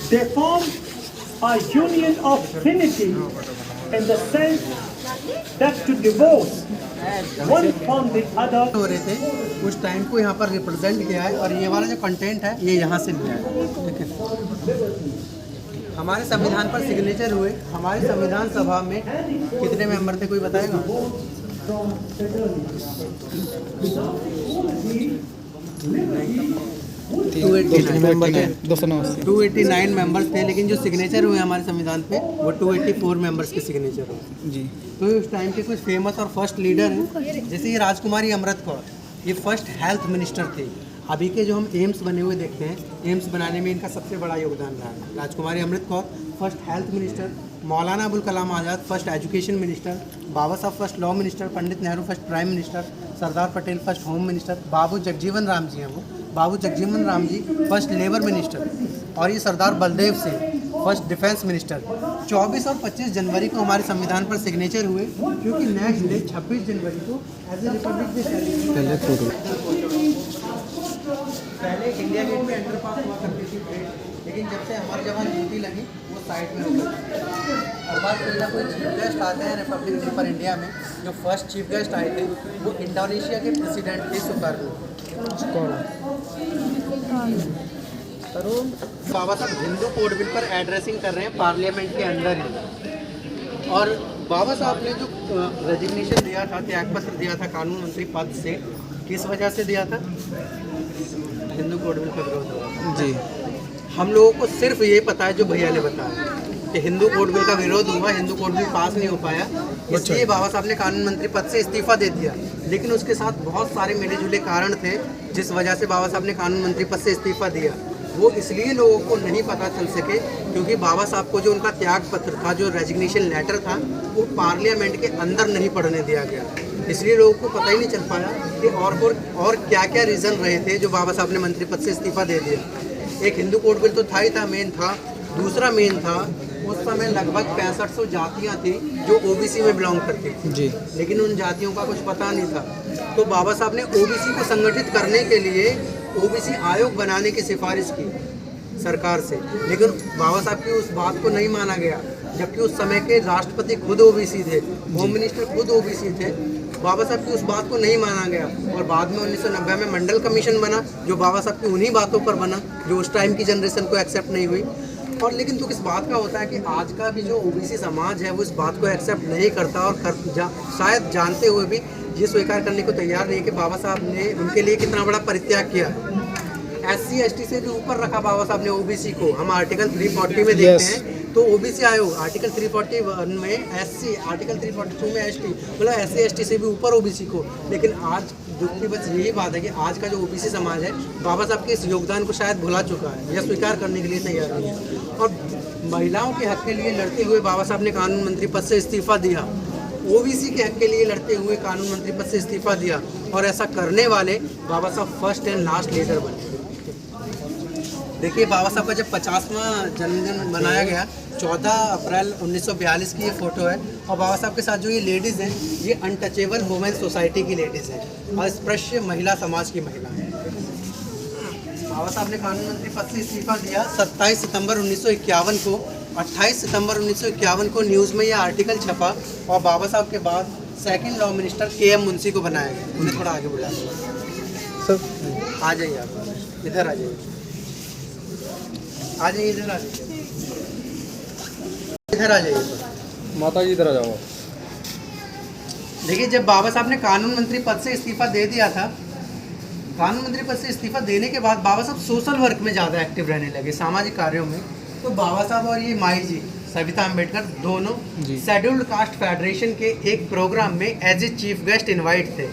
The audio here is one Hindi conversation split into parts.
They form a union of trinity in the sense that to divorce one from the other हो रहे थे उस टाइम को यहाँ पर रिप्रेजेंट किया है और ये वाला जो कंटेंट है ये यहाँ से लिया है। ठीक है, हमारे संविधान पर सिग्नेचर हुए। हमारी संविधान सभा में कितने मेंबर थे, कोई बताएगा? 289 मेंबर्स थे, लेकिन जो सिग्नेचर हुए हमारे संविधान पे वो 284 मेंबर्स के सिग्नेचर हुए जी। तो उस टाइम के कुछ फेमस और फर्स्ट लीडर हैं, जैसे ये राजकुमारी अमृत कौर, ये फर्स्ट हेल्थ मिनिस्टर थे। अभी के जो हम एम्स बने हुए देखते हैं, एम्स बनाने में इनका सबसे बड़ा योगदान रहा है। Rajkumari Amrit Kaur first health minister, Maulana Abul Kalam Azad first education minister, Baba Saheb first law minister, Pandit Nehru first prime minister, Sardar Patel first home minister, Babu Jagjivan Ram ji हैं वो, Babu Jagjivan Ram ji first labour minister, और ये Sardar Baldev Singh first defence minister. 24 और 25 जनवरी को हमारे संविधान पर सिग्नेचर हुए, क्योंकि नेक्स्ट डे 26 जनवरी को एज ए रिपब्लिक डे पहले इंडिया गेट में एंटर पास हुआ करती थी परेड, लेकिन जब से हमारे जवान ड्यूटी लगी वो साइड में हो गई। और बात कोई ना कोई चीफ गेस्ट आते हैं रिपब्लिक डे पर इंडिया में। जो फर्स्ट चीफ गेस्ट आए थे वो इंडोनेशिया के प्रेसिडेंट थे सुकार्नो। बाबा साहब हिंदू कोड बिल पर एड्रेसिंग कर रहे हैं पार्लियामेंट के अंदर ही। और बाबा साहब ने जो रेजिग्नेशन दिया था, त्यागपत्र दिया था कानून मंत्री पद से, किस वजह से दिया था? हिंदू कोड बिल का विरोध हुआ जी। हम लोगों को सिर्फ ये पता है जो भैया ने बताया कि हिंदू कोड बिल का विरोध हुआ, हिंदू कोड बिल पास नहीं हो पाया, इसलिए बाबा साहब ने कानून मंत्री पद से इस्तीफा दे दिया। लेकिन उसके साथ बहुत सारे मिले जुले कारण थे जिस वजह से बाबा साहब ने कानून मंत्री पद से इस्तीफा दिया। वो इसलिए लोगों को नहीं पता चल सके क्योंकि बाबा साहब को जो उनका त्याग पत्र था, जो रेजिग्नेशन लेटर था, वो पार्लियामेंट के अंदर नहीं पढ़ने दिया गया। इसलिए लोगों को पता ही नहीं चल पाया कि और क्या क्या रीज़न रहे थे जो बाबा साहब ने मंत्री पद से इस्तीफा दे दिया। एक हिंदू कोड बिल तो था ही था, मेन था। दूसरा मेन था, उस समय लगभग 6500 जातियाँ थी जो ओबीसी में बिलोंग करती थी जी, लेकिन उन जातियों का कुछ पता नहीं था। तो बाबा साहब ने ओबीसी को संगठित करने के लिए ओबीसी आयोग बनाने की सिफारिश की सरकार से, लेकिन बाबा साहब की उस बात को नहीं माना गया, जबकि उस समय के राष्ट्रपति खुद ओबीसी थे, होम मिनिस्टर खुद ओबीसी थे। बाबा साहब की उस बात को नहीं माना गया और बाद में 1990 में मंडल कमीशन बना, जो बाबा साहब की उन्हीं बातों पर बना जो उस टाइम की जनरेशन को एक्सेप्ट नहीं हुई। और लेकिन तो किस बात का होता है कि आज का भी जो ओबीसी समाज है वो इस बात को एक्सेप्ट नहीं करता और शायद जानते हुए भी ये स्वीकार करने को तैयार नहीं कि बाबा साहब ने उनके लिए कितना बड़ा परित्याग किया। SC ST से भी ऊपर रखा बाबा साहब ने ओबीसी को। हम आर्टिकल 340 में देखते हैं तो ओबीसी आयोग आर्टिकल 341 में SC, आर्टिकल 342 में ST, मतलब SC ST से भी ऊपर ओबीसी को। लेकिन आज दुख की बस यही बात है कि आज का जो ओबीसी समाज है बाबा साहब के इस योगदान को शायद भुला चुका है या स्वीकार करने के लिए तैयार नहीं है। और महिलाओं के हक के लिए लड़ते हुए बाबा साहब ने कानून मंत्री पद से इस्तीफा दिया, ओबीसी के हक के लिए लड़ते हुए कानून मंत्री पद से इस्तीफा दिया, और ऐसा करने वाले बाबा Saheb first and last leader बने। देखिए बाबा साहब का जब 50वां जन्मदिन मनाया गया 14 अप्रैल 1942 की ये फ़ोटो है, और बाबा साहब के साथ जो ये लेडीज़ हैं ये अनटचेबल वुमेन सोसाइटी की लेडीज़ हैं, अस्पृश्य महिला समाज की महिला हैं। बाबा साहब ने कानून मंत्री पद से इस्तीफा दिया 27 सितंबर 1951 को। 28 सितंबर 1951 को न्यूज़ में यह आर्टिकल छपा और बाबा साहब के बाद second law minister KM Munshi को बनाया गया। उन्हें थोड़ा आगे बुला सर, आ जाइए आप, इधर आ जाइए, आ जाइए, इधर आ जाइए, इधर आ जाइए माता जी, इधर आ जाओ। देखिए जब बाबा साहब ने कानून मंत्री पद से इस्तीफा दे दिया था, कानून मंत्री पद से इस्तीफा देने के बाद बाबा साहब सोशल वर्क में ज़्यादा एक्टिव रहने लगे, सामाजिक कार्यों में। तो बाबा साहब और ये माई जी सविता अम्बेडकर दोनों शेड्यूल्ड कास्ट फेडरेशन के एक प्रोग्राम में as a chief guest invite थे।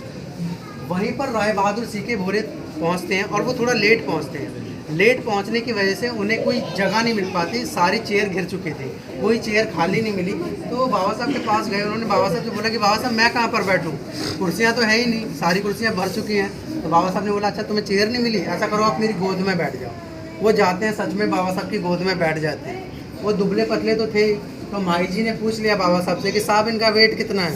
वहीं पर राय बहादुर सीके भोरे पहुंचते हैं और वो थोड़ा लेट पहुंचते हैं। लेट पहुंचने की वजह से उन्हें कोई जगह नहीं मिल पाती, सारी चेयर घिर चुकी थी, कोई चेयर खाली नहीं मिली। तो बाबा साहब के पास गए, उन्होंने बाबा साहब से बोला कि बाबा साहब मैं कहाँ पर बैठूँ, कुर्सियाँ तो है ही नहीं, सारी कुर्सियाँ भर चुकी हैं। तो बाबा साहब ने बोला अच्छा तुम्हें चेयर नहीं मिली, ऐसा करो आप मेरी गोद में बैठ जाओ। वो जाते हैं, सच में बाबा साहब की गोद में बैठ जाते हैं। वो दुबले पतले तो थे, तो माई जी ने पूछ लिया बाबा साहब से कि साहब इनका वेट कितना है।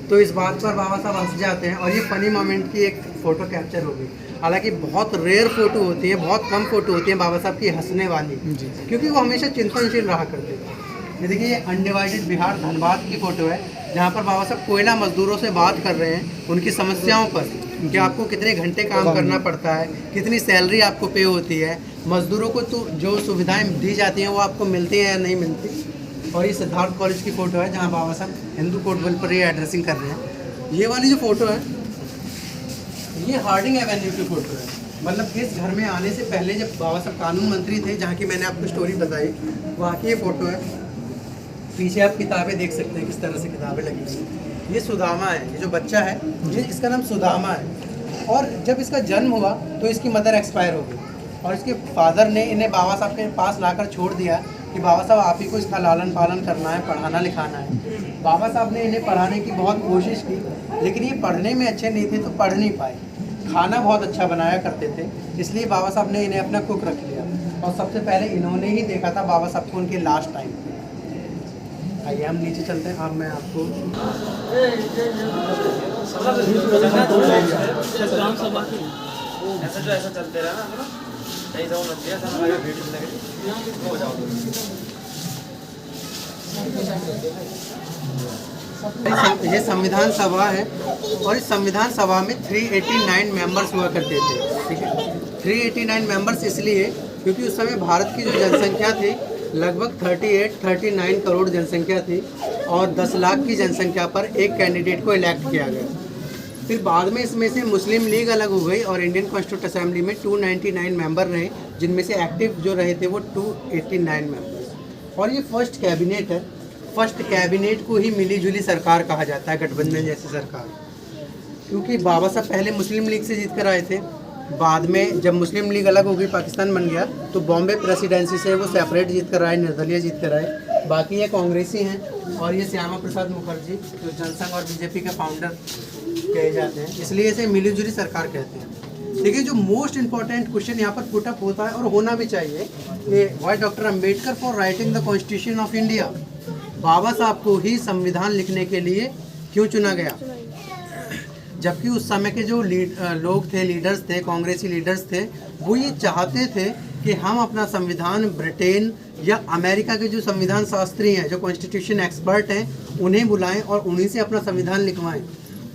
तो इस बात पर बाबा साहब हंस जाते हैं और ये फनी मोमेंट की एक फ़ोटो कैप्चर हो गई। हालांकि बहुत रेयर फोटो होती है, बहुत कम फोटो होती है बाबा साहब की हंसने वाली, क्योंकि वो हमेशा चिंतनशील रहा करते थे। ये देखिए, ये अनडिवाइडेड बिहार धनबाद की फ़ोटो है, जहाँ पर बाबा साहब कोयला मजदूरों से बात कर रहे हैं उनकी समस्याओं पर, कि आपको कितने घंटे काम करना पड़ता है, कितनी सैलरी आपको पे होती है, मजदूरों को तो जो सुविधाएं दी जाती हैं वो आपको मिलती हैं या नहीं मिलती। और ये सिद्धार्थ कॉलेज की फ़ोटो है, जहाँ बाबा साहब हिंदू कोर्ट बल पर ये एड्रेसिंग कर रहे हैं। ये वाली जो फ़ोटो है, ये हार्डिंग एवेन्यू की फ़ोटो है। मतलब इस घर में आने से पहले जब बाबा साहब कानून मंत्री थे, जहाँ की मैंने आपको स्टोरी बताई, वहाँ की ये फ़ोटो है। पीछे आप किताबें देख सकते हैं, किस तरह से किताबें लगी हुई हैं। ये सुदामा है, ये जो बच्चा है, ये इसका नाम सुदामा है। और जब इसका जन्म हुआ तो इसकी मदर एक्सपायर हो गई, और इसके फादर ने इन्हें बाबा साहब के पास लाकर छोड़ दिया कि बाबा साहब आप ही को इसका लालन पालन करना है, पढ़ाना लिखाना है। बाबा साहब ने इन्हें पढ़ाने की बहुत कोशिश की, लेकिन ये पढ़ने में अच्छे नहीं थे तो पढ़ नहीं पाए। खाना बहुत अच्छा बनाया करते थे, इसलिए बाबा साहब ने इन्हें अपना कुक रख लिया, और सबसे पहले इन्होंने ही देखा था बाबा साहब को उनके लास्ट टाइम पे। आइए हम नीचे चलते हैं। अब मैं आपको ऐसा चलते रहा ना, नहीं जाओ मत दिया था हमारे वीडियो लगे हो जाओ। ये संविधान सभा है, और इस संविधान सभा में 389 मेंबर्स हुआ करते थे। ठीक है, 389 मेंबर्स इसलिए क्योंकि उस समय भारत की जो जनसंख्या थी लगभग 39 करोड़ जनसंख्या थी, और 10 लाख की जनसंख्या पर एक कैंडिडेट को इलेक्ट किया गया। फिर बाद में इसमें से मुस्लिम लीग अलग हो गई, और इंडियन कॉन्स्टिट्यूंट असेंबली में 299 मेंबर रहे, जिनमें से एक्टिव जो रहे थे वो 289 मेंबर्स। और ये फर्स्ट कैबिनेट है। फर्स्ट कैबिनेट को ही मिली जुली सरकार कहा जाता है, गठबंधन जैसी सरकार, क्योंकि बाबा साहब पहले मुस्लिम लीग से जीत कर आए थे। बाद में जब मुस्लिम लीग अलग हो गई, पाकिस्तान बन गया, तो बॉम्बे प्रेसिडेंसी से वो सेपरेट जीत कर आए, निर्दलीय जीत कर आए। बाकी ये कांग्रेसी हैं, और ये श्यामा प्रसाद मुखर्जी जो जनसंघ और बीजेपी के फाउंडर कहे जाते हैं, इसलिए इसे मिली जुली सरकार कहते हैं। देखिए, जो मोस्ट इम्पॉर्टेंट क्वेश्चन यहाँ पर पुट अप होता है, और होना भी चाहिए, कि why doctor Ambedkar for writing the constitution of India, Baba Saheb को ही संविधान लिखने के लिए क्यों चुना गया, जबकि उस समय के जो लोग थे, लीडर्स थे, कांग्रेसी लीडर्स थे, वो ये चाहते थे कि हम अपना संविधान ब्रिटेन या अमेरिका के जो संविधान शास्त्री हैं, जो कॉन्स्टिट्यूशन एक्सपर्ट हैं, उन्हें बुलाएं और उन्हीं से अपना संविधान लिखवाएं।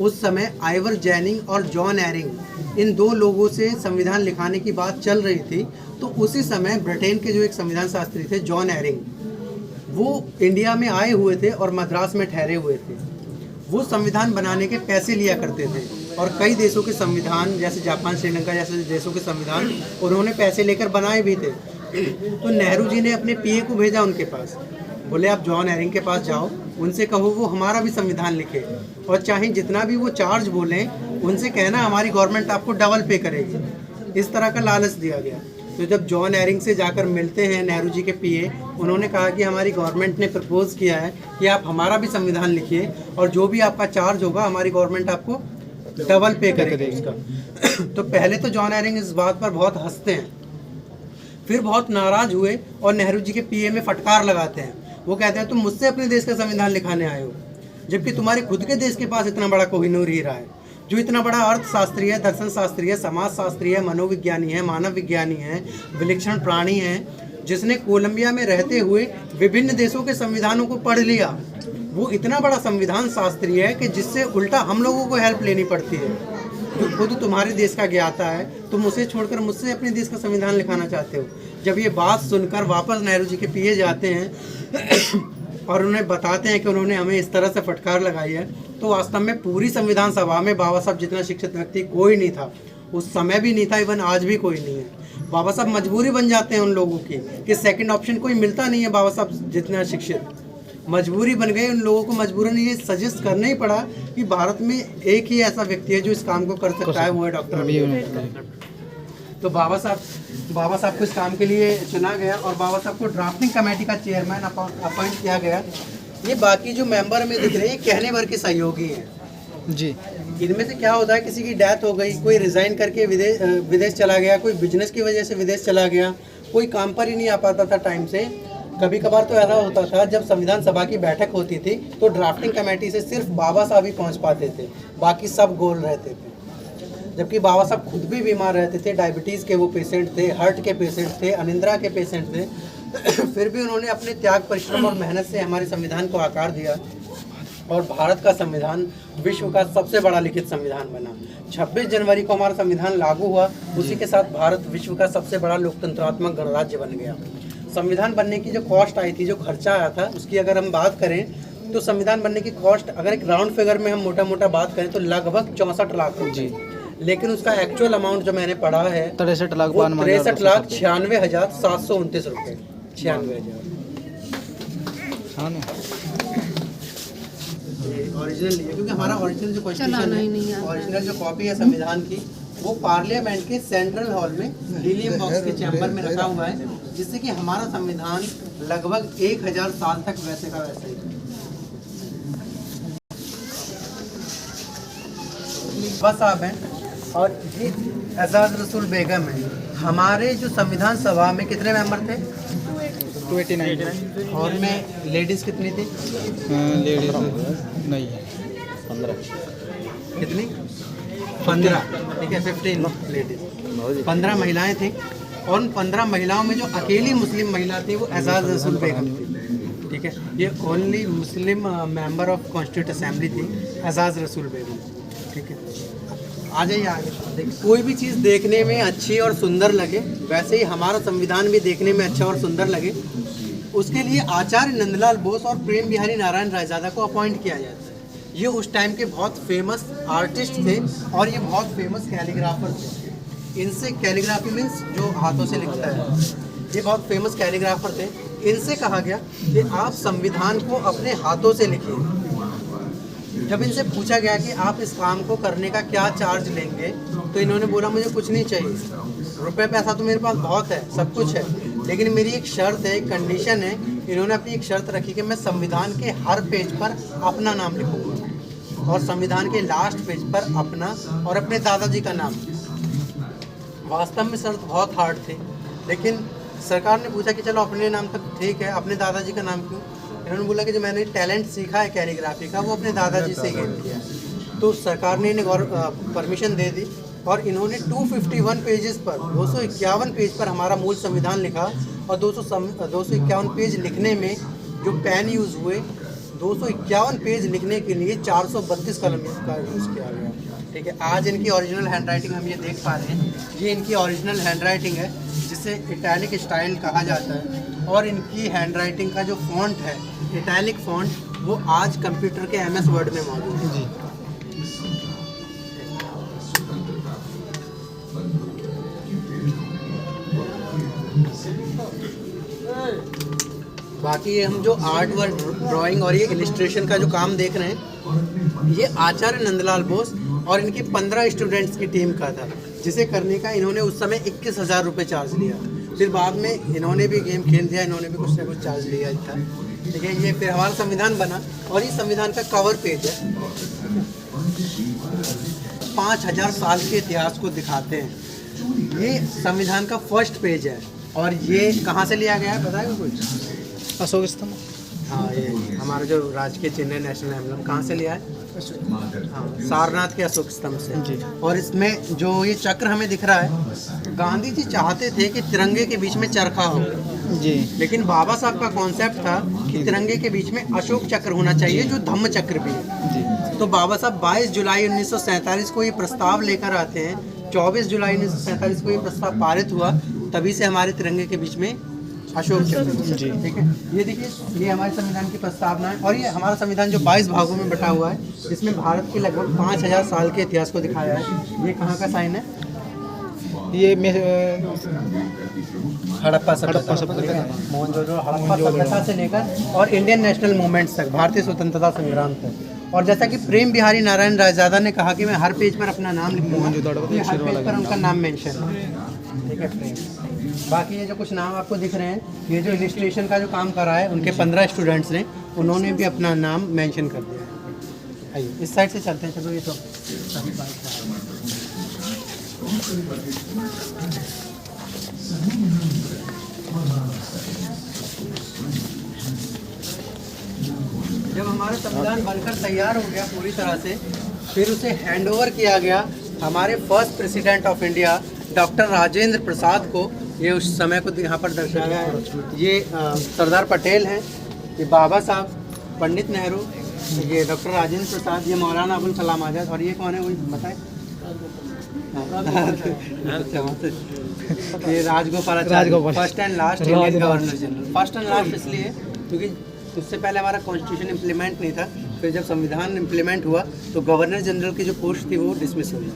उस समय आइवर जैनिंग और जॉन एरिंग, इन दो लोगों से संविधान लिखाने की बात चल रही थी। तो उसी समय ब्रिटेन के जो एक संविधान शास्त्री थे, जॉन एरिंग, वो इंडिया में आए हुए थे और मद्रास में ठहरे हुए थे। वो संविधान बनाने के पैसे लिया करते थे, और कई देशों के संविधान, जैसे जापान, श्रीलंका जैसे देशों के संविधान उन्होंने पैसे लेकर बनाए भी थे। तो नेहरू जी ने अपने पीए को भेजा उनके पास, बोले आप जॉन एरिंग के पास जाओ, उनसे कहो वो हमारा भी संविधान लिखे, और चाहे जितना भी वो चार्ज बोलें, उनसे कहना हमारी गवर्नमेंट आपको डबल पे करेगी। इस तरह का लालच दिया गया। तो जब जॉन एरिंग से जाकर मिलते हैं नेहरू जी के पीए, उन्होंने कहा कि हमारी गवर्नमेंट ने प्रपोज़ किया है कि आप हमारा भी संविधान लिखिए, और जो भी आपका चार्ज होगा हमारी गवर्नमेंट आपको डबल पे करेगी उसका। तो पहले तो जॉन एरिंग इस बात पर बहुत हंसते हैं, फिर बहुत नाराज़ हुए और नेहरू जी के पीए में फटकार लगाते हैं। वो कहते हैं तुम मुझसे अपने देश का संविधान लिखाने आए हो, जबकि तुम्हारे खुद के देश के पास इतना बड़ा कोहिनूर हीरा है, जो इतना बड़ा अर्थशास्त्री है, दर्शन शास्त्री है, समाज शास्त्री है, मनोविज्ञानी है, मानव विज्ञानी है, विलक्षण प्राणी है, जिसने कोलंबिया में रहते हुए विभिन्न देशों के संविधानों को पढ़ लिया। वो इतना बड़ा संविधान शास्त्री है कि जिससे उल्टा हम लोगों को हेल्प लेनी पड़ती है। जो खुद तुम्हारे देश का ज्ञाता है, तुम उसे छोड़कर मुझसे अपने देश का संविधान लिखाना चाहते हो। जब ये बात सुनकर वापस नेहरू जी के पीए जाते हैं और उन्हें बताते हैं कि उन्होंने हमें इस तरह से फटकार लगाई है, तो वास्तव में पूरी संविधान सभा में बाबा साहब जितना शिक्षित व्यक्ति कोई नहीं था। उस समय भी नहीं था, इवन आज भी कोई नहीं है। बाबा साहब मजबूरी बन जाते हैं उन लोगों की कि सेकंड ऑप्शन कोई मिलता नहीं है बाबा साहब जितना शिक्षित। मजबूरी बन गई उन लोगों को, मजबूरन ये सजेस्ट करना ही पड़ा कि भारत में एक ही ऐसा व्यक्ति है जो इस काम को कर सकता है, वो है डॉक्टर अम्बेडकर। तो बाबा साहब को इस काम के लिए चुना गया, और बाबा साहब को ड्राफ्टिंग कमेटी का चेयरमैन अपॉइंट किया गया। ये बाकी जो मेंबर में दिख रहे हैं, कहने भर के सहयोगी हैं जी। इनमें से क्या होता है, किसी की डेथ हो गई, कोई रिजाइन करके विदेश चला गया, कोई बिजनेस की वजह से विदेश चला गया, कोई काम पर ही नहीं आ पाता था टाइम से। कभी कभार तो ऐसा होता था जब संविधान सभा की बैठक होती थी तो ड्राफ्टिंग कमेटी से सिर्फ बाबा साहब ही पहुंच पाते थे, बाकी सब गोल रहते थे। जबकि बाबा साहब खुद भी बीमार रहते थे, डायबिटीज़ के वो पेशेंट थे, हार्ट के पेशेंट थे, अनिंद्रा के पेशेंट थे। फिर भी उन्होंने अपने त्याग, परिश्रम और मेहनत से हमारे संविधान को आकार दिया और भारत का संविधान विश्व का सबसे बड़ा लिखित संविधान बना। 26 जनवरी को हमारा संविधान लागू हुआ, उसी के साथ भारत विश्व का सबसे बड़ा लोकतंत्रात्मक गणराज्य बन गया। संविधान बनने की जो कॉस्ट आई थी, जो खर्चा आया था, उसकी अगर हम बात करें तो संविधान बनने की कॉस्ट अगर एक राउंड फिगर में हम मोटा मोटा बात करें तो लगभग 64 लाख रुपये। लेकिन उसका एक्चुअल अमाउंट जो मैंने पढ़ा है 63 लाख 63,96,729 रुपये। 96,000 ओरिजिनल नहीं है, क्योंकि हमारा ओरिजिनल जो कॉन्स्टिट्यूशन है, ओरिजिनल जो कॉपी है संविधान की, वो पार्लियामेंट के सेंट्रल हॉल में हीलियम बॉक्स के चैम्बर में रखा हुआ है, जिससे कि हमारा संविधान लगभग 1000 साल तक वैसे का वैसे ही। बस आप हैं और ये एजाज रसूल बेगम है। हमारे जो संविधान सभा में कितने मेंबर थे? 289 और में लेडीज कितनी थी? लेडीज नहीं है 15 कितनी? 15, ठीक है, 15 लेडीज, 15 महिलाएं थी। और उन 15 महिलाओं में जो अकेली मुस्लिम महिला थी वो एजाज रसूल बेगम थी, ठीक है। ये only Muslim member of constitute assembly थी, एजाज रसूल बेगम, ठीक है। आ जाइए आगे। देखिए, कोई भी चीज़ देखने में अच्छी और सुंदर लगे, वैसे ही हमारा संविधान भी देखने में अच्छा और सुंदर लगे, उसके लिए आचार्य नंदलाल बोस और प्रेम बिहारी नारायण रायजादा को अपॉइंट किया जाता है। ये उस टाइम के बहुत फेमस आर्टिस्ट थे और ये बहुत फेमस कैलीग्राफर थे। इनसे कैलीग्राफी मीन्स जो हाथों से लिखता है, ये बहुत फेमस कैलीग्राफर थे। इनसे कहा गया कि आप संविधान को अपने हाथों से लिखिए। जब इनसे पूछा गया कि आप इस काम को करने का क्या चार्ज लेंगे, तो इन्होंने बोला मुझे कुछ नहीं चाहिए, रुपए पैसा तो मेरे पास बहुत है, सब कुछ है, लेकिन मेरी एक शर्त है, एक कंडीशन है। इन्होंने अपनी एक शर्त रखी कि मैं संविधान के हर पेज पर अपना नाम लिखूंगा और संविधान के लास्ट पेज पर अपना और अपने दादाजी का नाम। वास्तव में शर्त बहुत हार्ड थी, लेकिन सरकार ने पूछा कि चलो अपने नाम तक ठीक है, अपने दादाजी का नाम क्यों? इन्होंने बोला कि जो मैंने टैलेंट सीखा है कैलीग्राफी का, वो अपने दादाजी से गेन किया। तो सरकार ने इन्हें परमिशन दे दी और इन्होंने 251 पेजेस पर, 251 पेज पर हमारा मूल संविधान लिखा। और 251 पेज लिखने में जो पेन यूज़ हुए, 251 पेज लिखने के लिए 432 कलम का यूज़ किया गया, ठीक है। आज इनकी ओरिजिनल हैंडराइटिंग हम ये देख पा रहे हैं, ये इनकी ओरिजिनल हैंडराइटिंग है, जिसे इटैलिक स्टाइल कहा जाता है। और इनकी हैंडराइटिंग का जो फॉन्ट है, इटैलिक फॉन्ट, वो आज कंप्यूटर के MS वर्ड में मौजूद है जी। बाकी ये हम जो आर्ट वर्क, ड्राइंग और ये इलिस्ट्रेशन का जो काम देख रहे हैं, ये आचार्य नंदलाल बोस और इनकी 15 स्टूडेंट्स की टीम का था, जिसे करने का इन्होंने उस समय 21,000 रुपये चार्ज लिया। फिर बाद में इन्होंने भी गेम खेल दिया, इन्होंने भी कुछ ना कुछ चार्ज लिया था, ठीक है। ये फिर हमारा संविधान बना और ये संविधान का कवर पेज है, 5000 साल के इतिहास को दिखाते हैं। ये संविधान का फर्स्ट पेज है और ये कहाँ से लिया गया है बताएगा कुछ? अशोक स्तंभ। हाँ, ये हमारा जो राजकीय चिन्ह है, नेशनल एम्बलम, कहाँ से लिया है? हाँ, सारनाथ के अशोक स्तंभ से जी। और इसमें जो ये चक्र हमें दिख रहा है, गांधी जी चाहते थे कि तिरंगे के बीच में चरखा हो जी, लेकिन बाबा साहब का कॉन्सेप्ट था कि तिरंगे के बीच में अशोक चक्र होना चाहिए, जो धम्म चक्र भी है जी। तो बाबा साहब 22 जुलाई 1947 को ये प्रस्ताव लेकर आते हैं, 24 जुलाई 1947 को ये प्रस्ताव पारित हुआ, तभी से हमारे तिरंगे के बीच में अशोक चक्र जी, ठीक है। ये देखिए, ये हमारे संविधान की प्रस्तावना है और ये हमारा संविधान जो 22 भागों में बटा हुआ है, जिसमें भारत के लगभग 5000 साल के इतिहास को दिखाया है। ये कहाँ का साइन है? ये हड़प्पा सभ्यता, मोहनजोदड़ो हड़प्पा सभ्यता से लेकर और इंडियन नेशनल मूवमेंट्स तक, भारतीय स्वतंत्रता संग्राम तक। और जैसा कि प्रेम बिहारी नारायण रायजादा ने कहा कि मैं हर पेज पर अपना नाम लिखूंगा, हर पेज पर उनका नाम मेंशन है, ठीक है। बाकी ये जो कुछ नाम आपको दिख रहे हैं, ये जो इलिस्ट्रेशन का जो काम करा है, उनके 15 स्टूडेंट्स ने, उन्होंने भी अपना नाम मेंशन कर दिया है। आइए इस साइड से चलते हैं, चलो। ये तो जब हमारा संविधान बनकर तैयार हो गया पूरी तरह से, फिर उसे हैंडओवर किया गया हमारे first president of India doctor Rajendra Prasad को, ये उस समय को यहाँ पर दर्शाया है। ये सरदार पटेल हैं, ये बाबा साहब, पंडित नेहरू, ये डॉक्टर राजेंद्र प्रसाद, ये मौलाना अबुल कलाम आज़ाद, और ये कौन है वही बताए? ये Rajagopalachari, first and last Indian governor general. First and last इसलिए क्योंकि उससे पहले हमारा कॉन्स्टिट्यूशन इम्प्लीमेंट नहीं था, फिर जब संविधान इम्प्लीमेंट हुआ तो गवर्नर जनरल की जो पोस्ट थी वो डिसमिस हो गई।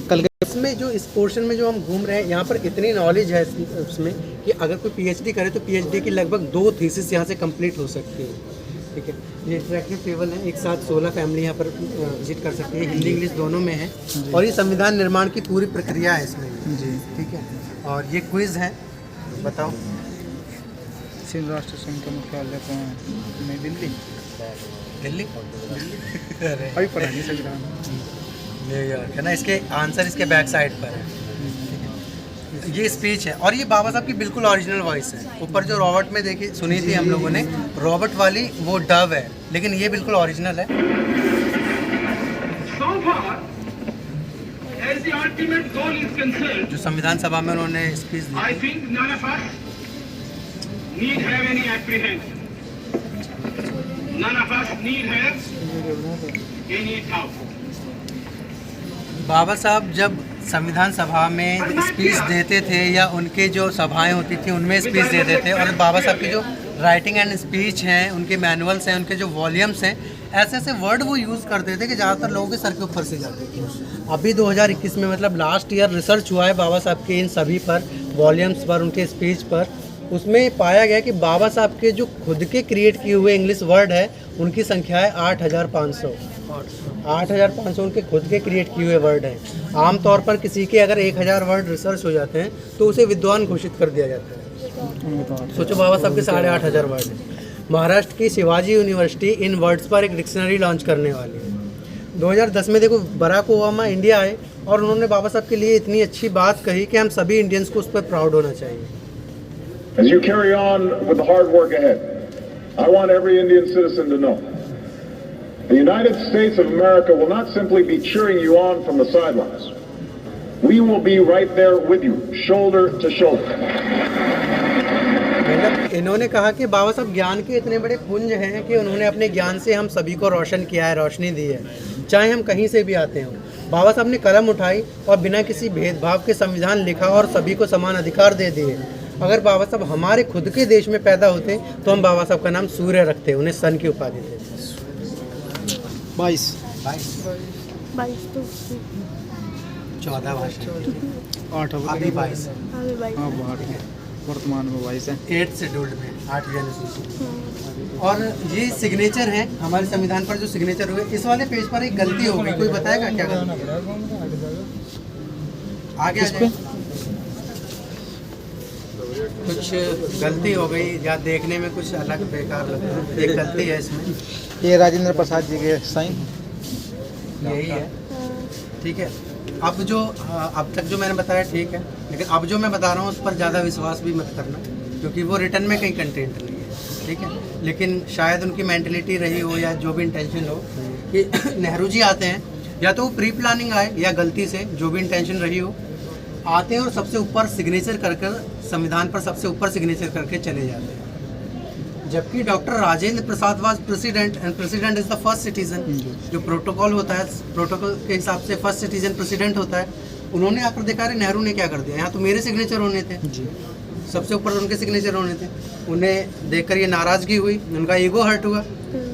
कल इसमें जो इस पोर्शन में जो हम घूम रहे हैं, यहाँ पर इतनी नॉलेज है उसमें कि अगर कोई पीएचडी करे तो पीएचडी की लगभग 2 थीसिस यहाँ से कंप्लीट हो सकती है। ठीक है, ये इंटरेक्टिव टेबल है, एक साथ 16 फैमिली यहाँ पर विजिट कर सकती है, हिंदी इंग्लिश दोनों में है। और ये संविधान निर्माण की पूरी प्रक्रिया है इसमें जी। ठीक है, और ये क्विज है, बताओ। चीन राष्ट्र संघ का मुख्यालय कहाँ है? नई दिल्ली। दिल्ली अरे अभी पढ़ा नहीं संविधान। न्यूयॉर्क है ना, इसके आंसर इसके बैक साइड पर है। ये स्पीच है और ये बाबा साहब की बिल्कुल ओरिजिनल वॉइस है। ऊपर जो रॉबर्ट में देखी सुनी थी हम लोगों ने, रॉबर्ट वाली वो डव है, लेकिन ये बिल्कुल ओरिजिनल है। जो संविधान सभा में उन्होंने speech the. I think none of us need have any apprehension. None of us need have any doubt. बाबा साहब जब संविधान सभा में स्पीच देते थे या उनके जो सभाएं होती थी उनमें स्पीच देते थे, और बाबा साहब की जो राइटिंग एंड स्पीच हैं, उनके मैनुअल्स हैं, उनके जो वॉल्यूम्स हैं, ऐसे ऐसे वर्ड वो यूज़ करते थे कि ज़्यादातर लोगों के सर के ऊपर से जाते थे। अभी 2021 में मतलब लास्ट ईयर रिसर्च हुआ है बाबा साहब के इन सभी पर, वॉल्यूम्स पर, उनके स्पीच पर। उसमें पाया गया कि बाबा साहब के जो खुद के क्रिएट किए हुए इंग्लिश वर्ड है उनकी संख्या है 8,500। 8,500 उनके खुद के क्रिएट किए हुए वर्ड हैं। आमतौर पर किसी के अगर 1,000 वर्ड रिसर्च हो जाते हैं तो उसे विद्वान घोषित कर दिया जाता है। सोचो बाबा साहब के 8,500 वर्ड हैं। महाराष्ट्र की शिवाजी यूनिवर्सिटी इन वर्ड्स पर एक डिक्शनरी लॉन्च करने वाली है। 2010 में देखो बराक ओबामा इंडिया आए और उन्होंने बाबा साहब के लिए इतनी अच्छी बात कही कि हम सभी इंडियंस को उस पर प्राउड होना चाहिए। As you carry on with the hard work ahead, I want every Indian citizen to know the United States of America will not simply be cheering you on from the sidelines. We will be right there with you, shoulder to shoulder. मतलब इन्होंने कहा कि बाबा साहब ज्ञान के इतने बड़े पुंज हैं कि उन्होंने अपने ज्ञान से हम सभी को रोशन किया है, रोशनी दी है, चाहे हम कहीं से भी आते हों। बाबा साहब ने कलम उठाई और बिना किसी भेदभाव के संविधान लिखा और सभी को समान अधिकार दे दिए। अगर बाबा साहब हमारे खुद के देश में पैदा होते तो हम बाबा साहब का नाम सूर्य रखते, उन्हें सन की उपाधि देते। 22 14 भाषा 8 अभी 22 हाँ 8 वर्तमान में 22 है। 8 शेड्यूल्ड में 8 जनसूची। और ये सिग्नेचर है हमारे संविधान पर जो सिग्नेचर हुए। इस वाले पेज पर एक गलती हो गई, कोई बताएगा क्या गलती है? आगे आ जाए। कुछ गलती हो गई या देखने में कुछ अलग बेकार लग रहा है, एक गलती है इसमें। ये राजेंद्र प्रसाद जी के साइन यही है, ठीक है। अब जो अब तक जो मैंने बताया ठीक है, लेकिन अब जो मैं बता रहा हूँ उस पर ज़्यादा विश्वास भी मत करना, क्योंकि वो रिटर्न में कहीं कंटेंट नहीं है, ठीक है। लेकिन शायद उनकी मेंटलिटी रही हो या जो भी इंटेंशन हो कि नेहरू जी आते हैं, या तो वो प्री प्लानिंग आए या गलती से जो भी इंटेंशन रही हो, आते हैं और सबसे ऊपर सिग्नेचर कर संविधान पर सबसे ऊपर सिग्नेचर करके चले जाते हैं। जबकि doctor Rajendra Prasad was president and president is the first citizen. जो प्रोटोकॉल होता है, प्रोटोकॉल के हिसाब से फर्स्ट सिटीजन प्रेसिडेंट होता है। उन्होंने आकर देखा रहे नेहरू ने क्या कर दिया, यहाँ तो मेरे सिग्नेचर होने थे, सबसे ऊपर उनके सिग्नेचर होने थे। उन्हें देखकर ये नाराज़गी हुई, उनका ईगो हर्ट हुआ।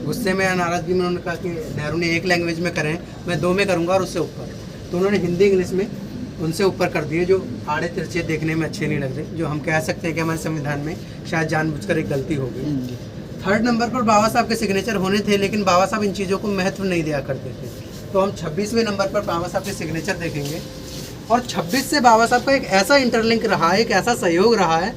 गुस्से में या नाराज़गी में उन्होंने कहा कि नेहरू ने एक लैंग्वेज में करें, मैं 2 में करूँगा और उससे ऊपर। तो उन्होंने हिंदी इंग्लिश में उनसे ऊपर कर दिए, जो आड़े तिरछे देखने में अच्छे नहीं लग रहे, जो हम कह सकते हैं कि हमारे संविधान में शायद जानबूझकर एक गलती हो गई। 3rd नंबर पर बाबा साहब के सिग्नेचर होने थे, लेकिन बाबा साहब इन चीज़ों को महत्व नहीं दिया करते थे। तो हम 26वें नंबर पर बाबा साहब के सिग्नेचर देखेंगे, और 26 से बाबा साहब का एक ऐसा इंटरलिंक रहा है, एक ऐसा सहयोग रहा है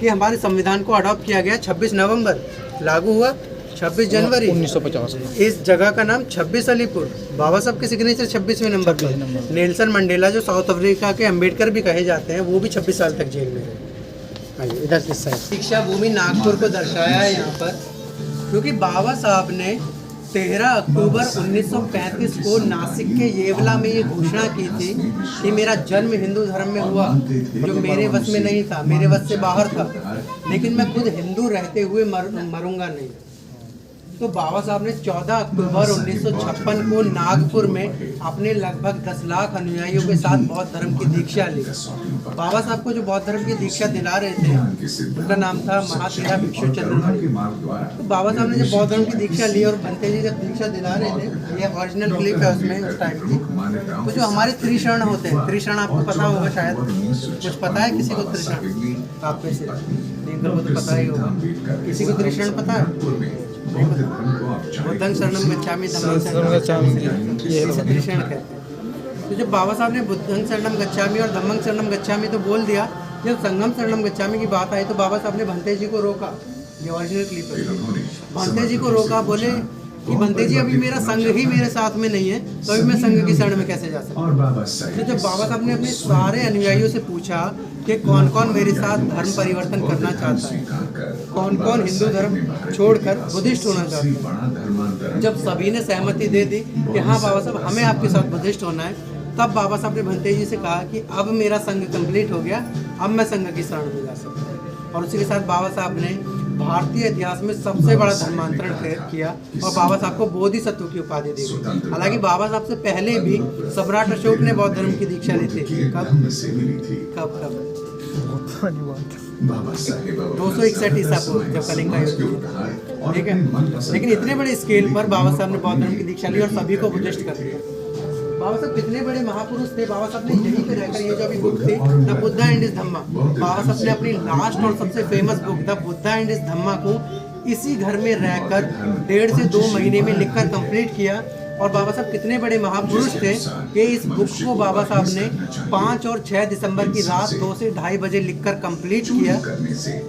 कि हमारे संविधान को अडॉप्ट किया गया। 26 नवंबर लागू हुआ, 26 जनवरी 1950। इस जगह का नाम 26 अलीपुर। बाबा साहब के सिग्नेचर 26वें नंबर पर। नेल्सन मंडेला जो साउथ अफ्रीका के अम्बेडकर भी कहे जाते हैं, वो भी 26 साल तक जेल में रहे। आइए इधर इस साइड दीक्षा भूमि नागपुर को दर्शाया है यहाँ पर, क्योंकि बाबा साहब ने 13 अक्टूबर 1935 को नासिक के येवला में ये घोषणा की थी कि मेरा जन्म हिंदू धर्म में हुआ, जो मेरे वश में नहीं था, मेरे वश से बाहर था, लेकिन मैं खुद हिंदू रहते हुए मरूंगा नहीं। तो बाबा साहब ने 14 अक्टूबर 1956 को नागपुर में अपने लगभग 10 लाख अनुयायियों के साथ बौद्ध धर्म की दीक्षा ली। बाबा साहब को जो बौद्ध धर्म की दीक्षा दिला रहे थे उनका नाम था महातेरा भिक्षु चंद्रमणि। तो बाबा साहब ने जब बौद्ध धर्म की दीक्षा ली और भंते जी जब दीक्षा दिला रहे थे, ये ओरिजिनल क्लिप है उसमें उस टाइम की, तो जो हमारे त्रिशरण होते हैं, त्रिशरण आपको पता होगा शायद, कुछ पता है किसी को त्रिशरण? आप में से को तो पता ही होगा, किसी को त्रिशरण पता है? बुद्धं शरणं गच्छामि धम्मं शरणं गच्छामि, ये त्रिशरण कहते हैं। तो जब बाबा साहब ने बुद्धं शरणं गच्छामि और धम्मं शरणं गच्छामि तो बोल दिया, जब संगम शरणं गच्छामि की बात आई तो बाबा साहब ने भंते जी को रोका। ये ओरिजिनल क्लिप है। भंते जी को रोका, बोले कि भंते जी अभी मेरा संघ ही मेरे साथ में नहीं है, तो अभी मैं संघ की शरण में कैसे जा सकता हूँ। तो जब बाबा साहब ने अपने सारे अनुयायियों से पूछा कि कौन कौन मेरे साथ धर्म परिवर्तन करना चाहता है, कौन कौन हिंदू धर्म छोड़कर बुद्धिस्ट होना चाहता है, जब सभी ने सहमति दे दी कि हाँ बाबा साहब हमें आपके साथ बुद्धिस्ट होना है, तब बाबा साहब ने भंते जी से कहा कि अब मेरा संघ कंप्लीट हो गया, अब मैं संघ की शरण में जा सकता हूँ। और उसी के साथ बाबा साहब ने भारतीय इतिहास में सबसे बड़ा धर्मांतरण किया और बाबा साहब को बोधिसत्व की उपाधि दी गई। हालांकि बाबा साहब से पहले भी सम्राट अशोक ने बौद्ध धर्म की दीक्षा ली थी। कब 261 ईसा पूर्व, जब कलिंगा युद्ध, ठीक है। लेकिन इतने बड़े स्केल पर बाबा साहब ने बौद्ध धर्म की दीक्षा ली और सभी को बुद्धिस्ट कर दिया। बाबा साहब कितने बड़े महापुरुष थे। बाबा साहब ने यहीं पे रहकर, ये जो अभी बुक थी the Buddha and his Dhamma, Baba Saheb ने अपनी लास्ट और सबसे famous book the Buddha and his Dhamma को इसी घर में रहकर 1.5 से 2 महीने में लिखकर कंप्लीट किया। और बाबा साहब कितने बड़े महापुरुष थे कि इस बुक को बाबा साहब ने 5 और 6 दिसंबर की रात 2 से 2:30 बजे लिखकर कंप्लीट किया,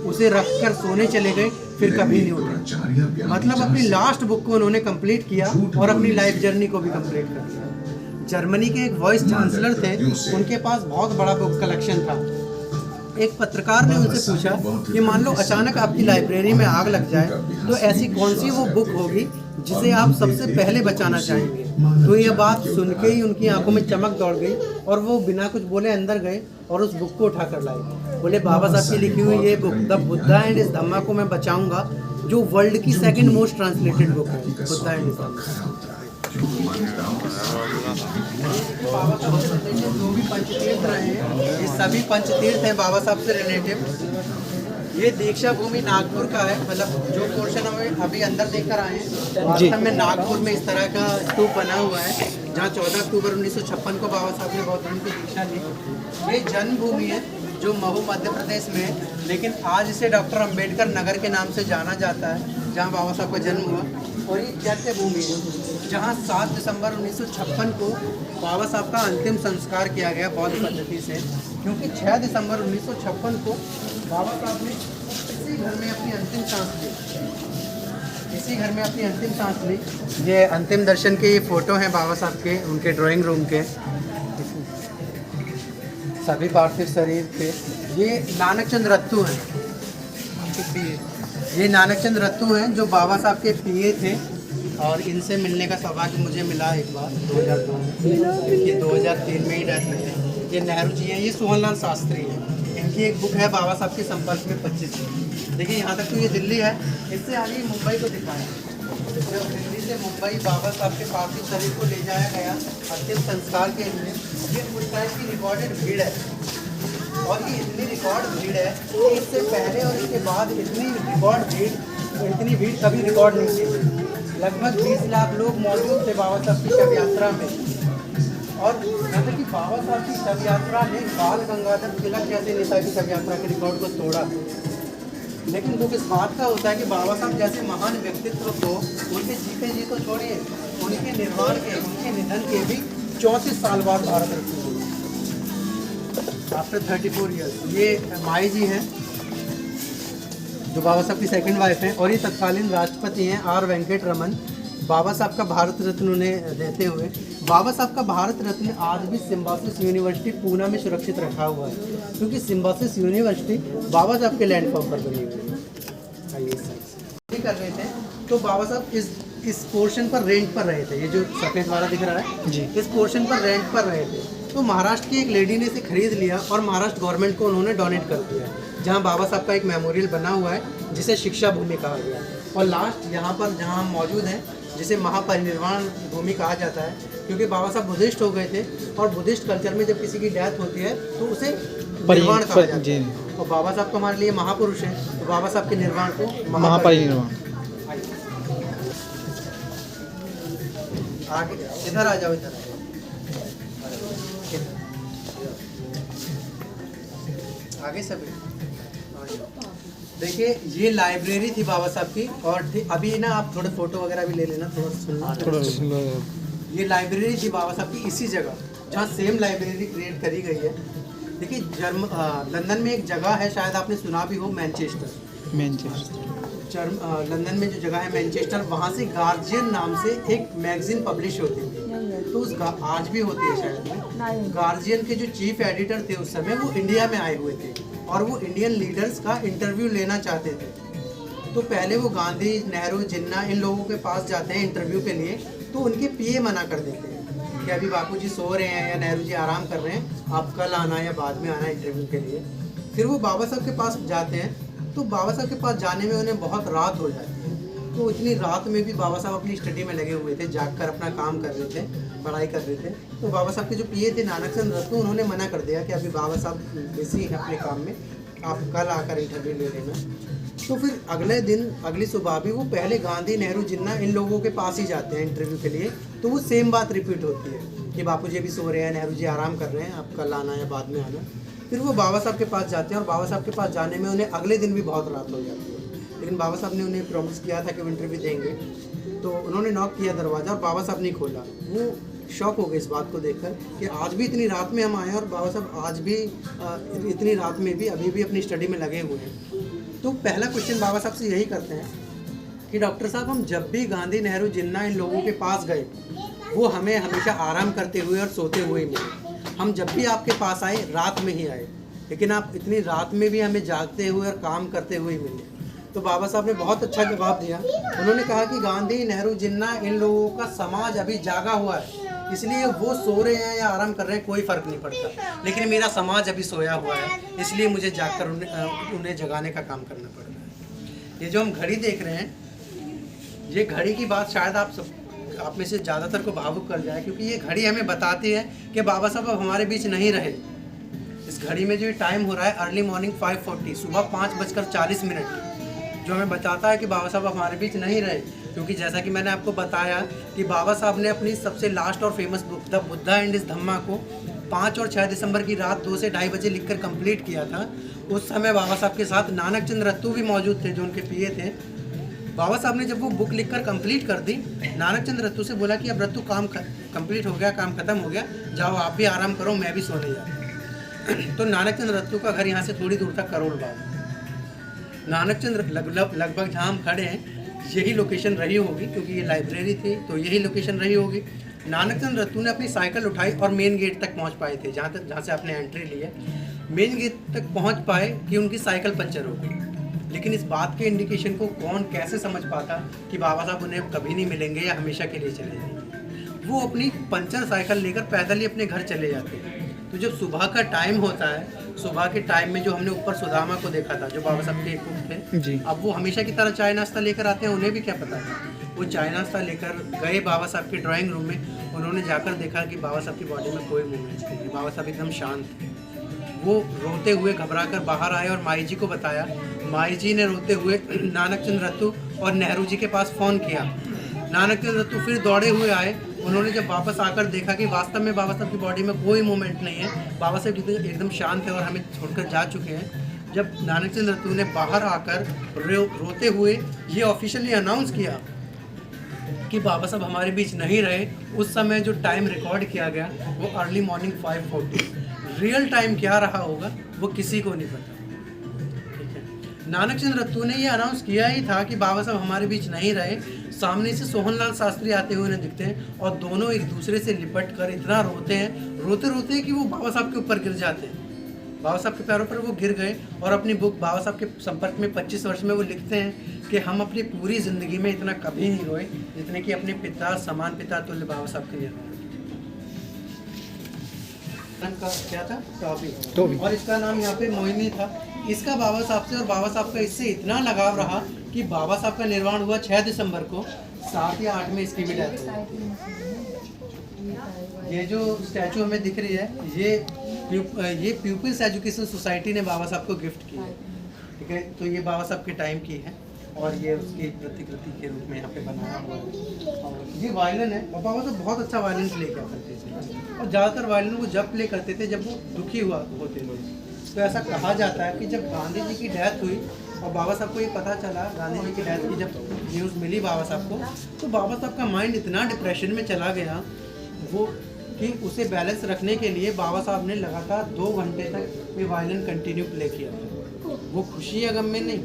उसे रखकर सोने चले गए, फिर कभी नहीं उठे। मतलब अपनी लास्ट बुक को उन्होंने कंप्लीट किया और अपनी लाइफ जर्नी को भी कंप्लीट कर दिया। जर्मनी के एक वाइस चांसलर थे, उनके पास बहुत बड़ा बुक कलेक्शन था। एक पत्रकार ने उनसे पूछा कि मान लो अचानक आपकी लाइब्रेरी में आग लग जाए, तो ऐसी कौन सी वो बुक होगी जिसे आप सबसे पहले बचाना चाहेंगे। तो ये बात सुन के ही उनकी आंखों में चमक दौड़ गई और वो बिना कुछ बोले अंदर गए और उस बुक को उठा कर लाए। बोले बाबा साहब की लिखी हुई ये book the Buddha and his Dhamma को मैं बचाऊंगा, जो वर्ल्ड की 2nd मोस्ट ट्रांसलेटेड बुक है, बुद्धा एंड हिज धम्मा। बाबा साहब से रिलेटेड जो भी पंचतीर्थ रहे हैं, ये सभी पंचतीर्थ हैं बाबा साहब से रिलेटेड। ये दीक्षा भूमि नागपुर का है, मतलब जो पोर्शन हमें अभी अंदर देखकर आए हैं, वास्तव में नागपुर में इस तरह का स्तूप बना हुआ है, जहाँ 14 अक्टूबर 1956 को बाबा साहब ने बौद्ध धर्म की दीक्षा ली। ये जन्मभूमि है जो महू मध्य प्रदेश में है, लेकिन आज इसे डॉक्टर अंबेडकर नगर के नाम से जाना जाता है, जहाँ बाबा साहब का जन्म हुआ। और ये चैत्य भूमि है जहाँ 7 दिसंबर 1956 को बाबा साहब का अंतिम संस्कार किया गया बौद्ध पद्धति से, क्योंकि 6 दिसंबर 1956 को बाबा साहब ने इसी घर में अपनी अंतिम सांस ली, इसी घर में अपनी अंतिम सांस ली। ये अंतिम दर्शन के ये फोटो हैं बाबा साहब के, उनके ड्राइंग रूम के, सभी पार्थिव शरीर के। ये नानक चंद रत्तू हैं, ये नानक चंद रत्तू हैं जो बाबा साहब के पीए थे, और इनसे मिलने का सौभाग्य मुझे मिला एक बार 2002 में। ये 2003 में ही डेथ हुई है। ये नेहरू जी हैं, ये सोहनलाल शास्त्री हैं। इनकी एक बुक है बाबा साहब के संपर्क में 25। देखिए यहाँ तक तो ये दिल्ली है, इससे आगे मुंबई को दिखाया। जब दिल्ली से मुंबई बाबा साहब के पार्थिव शरीर को ले जाया गया अंतिम संस्कार के लिए, ये उस टाइम की रिकॉर्डेड भीड़ है। और ये इतनी रिकॉर्ड भीड़ है कि इससे पहले और इसके बाद इतनी भीड़ कभी रिकॉर्ड नहीं थी। लगभग 20 लाख लोग मौजूद थे बाबा साहब की शव यात्रा में। और यहाँ तक कि बाबा साहब की शव यात्रा ने बाल गंगाधर तिलक जैसे नेता की शव यात्रा के रिकॉर्ड को तोड़ा। लेकिन दुख इस बात का होता है कि बाबा साहब जैसे महान व्यक्तित्व को उनके जीते जी तो छोड़िए, उनके निर्माण के, उनके निधन के भी 34 साल बाद भारत रत्न हुए, आफ्टर 34 ईयर्स। ये माई जी हैं जो बाबा साहब की सेकंड वाइफ हैं, और ये तत्कालीन राष्ट्रपति हैं आर वेंकट रमन। बाबा साहब का भारत रत्न उन्हें देते हुए, बाबा साहब का भारत रत्न आज भी सिम्बायोसिस यूनिवर्सिटी पूना में सुरक्षित रखा हुआ है, क्योंकि सिम्बायोसिस यूनिवर्सिटी बाबा साहब के लैंडफॉर्म पर बनी हुई है। आइए कर रहे थे तो बाबा साहब इस इस पोर्शन पर रेंट पर रहे थे, ये जो सफ़ेद वाला दिख रहा है जी। इस पोर्शन पर रेंट पर रहे थे। तो महाराष्ट्र की एक लेडी ने इसे खरीद लिया और महाराष्ट्र गवर्नमेंट को उन्होंने डोनेट कर दिया, जहाँ बाबा साहब का एक मेमोरियल बना हुआ है जिसे शिक्षा भूमि कहा गया। और लास्ट यहाँ पर जहाँ हम मौजूद हैं जिसे महापरिनिर्वाण भूमि कहा जाता है, क्योंकि बाबा साहब बुद्धिस्ट हो गए थे और बुद्धिस्ट कल्चर में जब किसी की डेथ होती है तो उसे निर्वाण कहा जाता है। और बाबा साहब तो हमारे लिए महापुरुष हैं, तो बाबा साहब के निर्वाण को महापरिनिर्वाण। आगे इधर आ जाओ, इधर आगे सब देखिए, ये लाइब्रेरी थी बाबा साहब की। और अभी ना आप थोड़े फोटो वगैरह भी ले लेना, थोड़ा सुनना। ये लाइब्रेरी थी बाबा साहब की इसी जगह जहाँ सेम लाइब्रेरी क्रिएट करी गई है। देखिए लंदन में एक जगह है, शायद आपने सुना भी हो, मैनचेस्टर। लंदन में जो जगह है मैनचेस्टर, वहाँ से गार्जियन नाम से एक मैगजीन पब्लिश होती थी, तो आज भी होती है शायद। गार्जियन के जो चीफ एडिटर थे उस समय, वो इंडिया में आए हुए थे और वो इंडियन लीडर्स का इंटरव्यू लेना चाहते थे। तो पहले वो गांधी, नेहरू, जिन्ना इन लोगों के पास जाते हैं इंटरव्यू के लिए, तो उनके पीए मना कर देते हैं कि अभी बापूजी सो रहे हैं या नेहरू जी आराम कर रहे हैं, आप कल आना या बाद में आना इंटरव्यू के लिए। फिर वो बाबा साहब के पास जाते हैं, तो बाबा साहब के पास जाने में उन्हें बहुत रात हो जाती है। तो इतनी रात में भी बाबा साहब अपनी स्टडी में लगे हुए थे, जागकर अपना काम कर रहे थे, पढ़ाई कर रहे थे। तो बाबा साहब के जो पीए थे नानक चंद रत्तू, उन्होंने मना कर दिया कि अभी बाबा साहब बिजी हैं अपने काम में, आप कल आकर इंटरव्यू ले लेना। तो फिर अगले दिन, अगली सुबह भी वो पहले गांधी, नेहरू, जिन्ना इन लोगों के पास ही जाते हैं इंटरव्यू के लिए। तो वो सेम बात रिपीट होती है कि बापू जी अभी सो रहे हैं, नेहरू जी आराम कर रहे हैं, आप कल आना या बाद में आना। फिर वो बाबा साहब के पास जाते हैं और बाबा साहब के पास जाने में उन्हें अगले दिन भी बहुत रात हो जाती है। लेकिन बाबा साहब ने उन्हें प्रॉमिस किया था कि वो इंटरव्यू देंगे। तो उन्होंने नॉक किया दरवाज़ा और बाबा साहब नहीं खोला। वो शॉक हो गए इस बात को देखकर कि आज भी इतनी रात में हम आए और बाबा साहब आज भी इतनी रात में भी अभी भी अपनी स्टडी में लगे हुए हैं। तो पहला क्वेश्चन बाबा साहब से यही करते हैं कि डॉक्टर साहब, हम जब भी गांधी, नेहरू, जिन्ना इन लोगों के पास गए, वो हमें हमेशा आराम करते हुए और सोते हुए मिले। हम जब भी आपके पास आए रात में ही आए, लेकिन आप इतनी रात में भी हमें जागते हुए और काम करते हुए मिले। तो बाबा साहब ने बहुत अच्छा जवाब दिया। उन्होंने कहा कि गांधी, नेहरू, जिन्ना इन लोगों का समाज अभी जागा हुआ है, इसलिए वो सो रहे हैं या आराम कर रहे हैं कोई फ़र्क नहीं पड़ता, लेकिन मेरा समाज अभी सोया हुआ है, इसलिए मुझे जागकर उन्हें जगाने का काम करना पड़ रहा है। ये जो हम घड़ी देख रहे हैं, ये घड़ी की बात शायद आप में से ज़्यादातर को भावुक कर जाए, क्योंकि ये घड़ी हमें बताती है कि बाबा साहब अब हमारे बीच नहीं रहे। इस घड़ी में जो टाइम हो रहा है अर्ली मॉर्निंग 5:40, सुबह 5:40, जो हमें बताता है कि बाबा साहब हमारे बीच नहीं रहे। क्योंकि जैसा कि मैंने आपको बताया कि बाबा साहब ने अपनी सबसे लास्ट और famous book the Buddha and his Dhamma को 5 और 6 दिसंबर की रात 2 से 2:30 बजे लिखकर कंप्लीट किया था। उस समय बाबा साहब के साथ नानक चंद रत्तू भी मौजूद थे, जो उनके पीए थे। बाबा साहब ने जब वो बुक लिखकर कंप्लीट कर दी, नानक चंद रत्तू से बोला कि अब रत्तू काम कंप्लीट हो गया, काम खत्म हो गया, जाओ आप भी आराम करो, मैं भी सोने जा रहा हूँ। तो नानक चंद रत्तू का घर यहाँ से थोड़ी दूर था, करोल बाग। नानक चंद लगभग जहाँ हम खड़े हैं यही लोकेशन रही होगी, क्योंकि ये लाइब्रेरी थी तो यही लोकेशन रही होगी। नानक चंद रत्तू ने अपनी साइकिल उठाई और मेन गेट तक पहुँच पाए थे, जहाँ से आपने एंट्री ली है। मेन गेट तक पहुँच पाए कि उनकी साइकिल पंचर हो गई। लेकिन इस बात के इंडिकेशन को कौन कैसे समझ पाता कि बाबा साहब उन्हें कभी नहीं मिलेंगे या हमेशा के लिए चले जाएंगे। वो अपनी पंचर साइकिल लेकर पैदल ही अपने घर चले जाते हैं। तो जब सुबह का टाइम होता है, सुबह के टाइम में जो हमने ऊपर सुदामा को देखा था, जो बाबा साहब के कुक थे जी, अब वो हमेशा की तरह चाय नाश्ता लेकर आते हैं, उन्हें भी क्या पता था। वो चाय नाश्ता लेकर गए बाबा साहब के ड्राइंग रूम में। उन्होंने जाकर देखा कि बाबा साहब की बॉडी में कोई मूवमेंट नहीं है, बाबा साहब एकदम शांत थे। वो रोते हुए घबरा कर बाहर आए और माई जी को बताया। माई जी ने रोते हुए नानक चंद रत्तू और नेहरू जी के पास फ़ोन किया। नानक चंद रत्तू फिर दौड़े हुए आए। उन्होंने जब वापस आकर देखा कि वास्तव में बाबा साहब की बॉडी में कोई मूवमेंट नहीं है, बाबा साहब एकदम शांत है और हमें छोड़कर जा चुके हैं। जब नानक चंद रत्तू ने बाहर आकर रोते हुए ये ऑफिशियली अनाउंस किया कि बाबा साहब हमारे बीच नहीं रहे, उस समय जो टाइम रिकॉर्ड किया गया वो अर्ली मॉर्निंग 5:40। रियल टाइम क्या रहा होगा वो किसी को नहीं पता। ठीक है, नानक चंद रत्तू ने ये अनाउंस किया ही था कि बाबा साहब हमारे बीच नहीं रहे। सामने से सोहनलाल शास्त्री आते हुए उन्हें दिखते हैं और दोनों एक दूसरे से लिपट कर इतना रोते हैं कि वो बाबा साहब के ऊपर गिर जाते हैं। बाबा साहब के पैरों पर वो गिर गए और अपनी बुक बाबा साहब के संपर्क में 25 वर्ष में वो लिखते हैं कि हम अपनी पूरी ज़िंदगी में इतना कभी नहीं रोए जितने कि अपने पिता समान पिता तुल्य बाबा साहब के लिए का क्या था टॉबी और इसका नाम यहाँ पे मोहिनी था। इसका बाबा साहब से और बाबा साहब का इससे इतना लगाव रहा कि बाबा साहब का निर्वाण हुआ 6 दिसंबर को, 7 या 8 में इसकी भी डेथ हुई। ये जो स्टैचू हमें दिख रही है ये पीपल्स एजुकेशन सोसाइटी ने बाबा साहब को गिफ्ट की है, ठीक है। तो ये बाबा साहब के टाइम की है और ये उसकी प्रतिकृति के रूप में यहाँ पे बनाया हुआ है। और ये वायलिन है और बाबा साहब बहुत अच्छा वायलिन प्ले किया करते थे और ज़्यादातर वायलिन वो जब प्ले करते थे जब वो दुखी हुआ होते थे। तो ऐसा कहा जाता है कि जब गांधी जी की डेथ हुई और बाबा साहब को ये पता चला, गांधी जी की डेथ की जब न्यूज़ मिली बाबा साहब को, तो बाबा साहब का माइंड इतना डिप्रेशन में चला गया वो कि उसे बैलेंस रखने के लिए बाबा साहब ने लगातार 2 घंटे तक ये वायलिन कंटिन्यू प्ले किया। वो खुशी या गम में नहीं,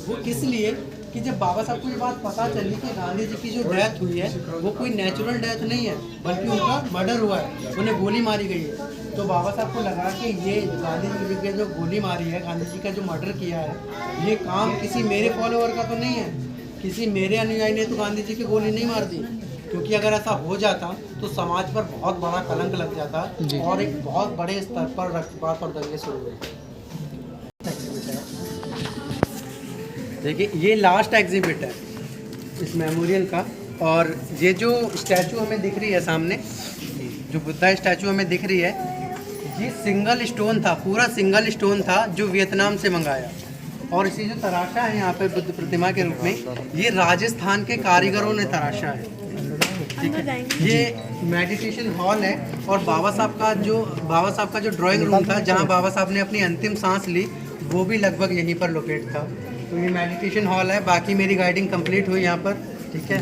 वो इसलिए कि जब बाबा साहब को ये बात पता चली कि गांधी जी की जो डेथ हुई है वो कोई नेचुरल डेथ नहीं है बल्कि उनका मर्डर हुआ है, उन्हें गोली मारी गई है। तो बाबा साहब को लगा कि ये गांधी जी की जो गोली मारी है, गांधी जी का जो मर्डर किया है, ये काम किसी मेरे फॉलोअर का तो नहीं है, किसी मेरे अनुयायी ने तो गांधी जी की गोली नहीं मार दी, क्योंकि अगर ऐसा हो जाता तो समाज पर बहुत बड़ा कलंक लग जाता और एक बहुत बड़े स्तर पर रक्तपात और दंगे शुरू हुए। देखिए ये लास्ट एग्जिबिट है इस मेमोरियल का। और ये जो स्टैचू हमें दिख रही है सामने, जो बुद्धा स्टैचू हमें दिख रही है, ये सिंगल स्टोन था, पूरा सिंगल स्टोन था जो वियतनाम से मंगाया। और इसी जो तराशा है यहाँ पे बुद्ध प्रतिमा के रूप में, ये राजस्थान के कारीगरों ने तराशा है, ठीक है। ये मेडिटेशन हॉल है और बाबा साहब का जो ड्राइंग रूम था जहाँ बाबा साहब ने अपनी अंतिम सांस ली, वो भी लगभग यहीं पर लोकेट था। तो ये मेडिटेशन हॉल है। बाकी मेरी गाइडिंग कंप्लीट हुई यहाँ पर, ठीक है।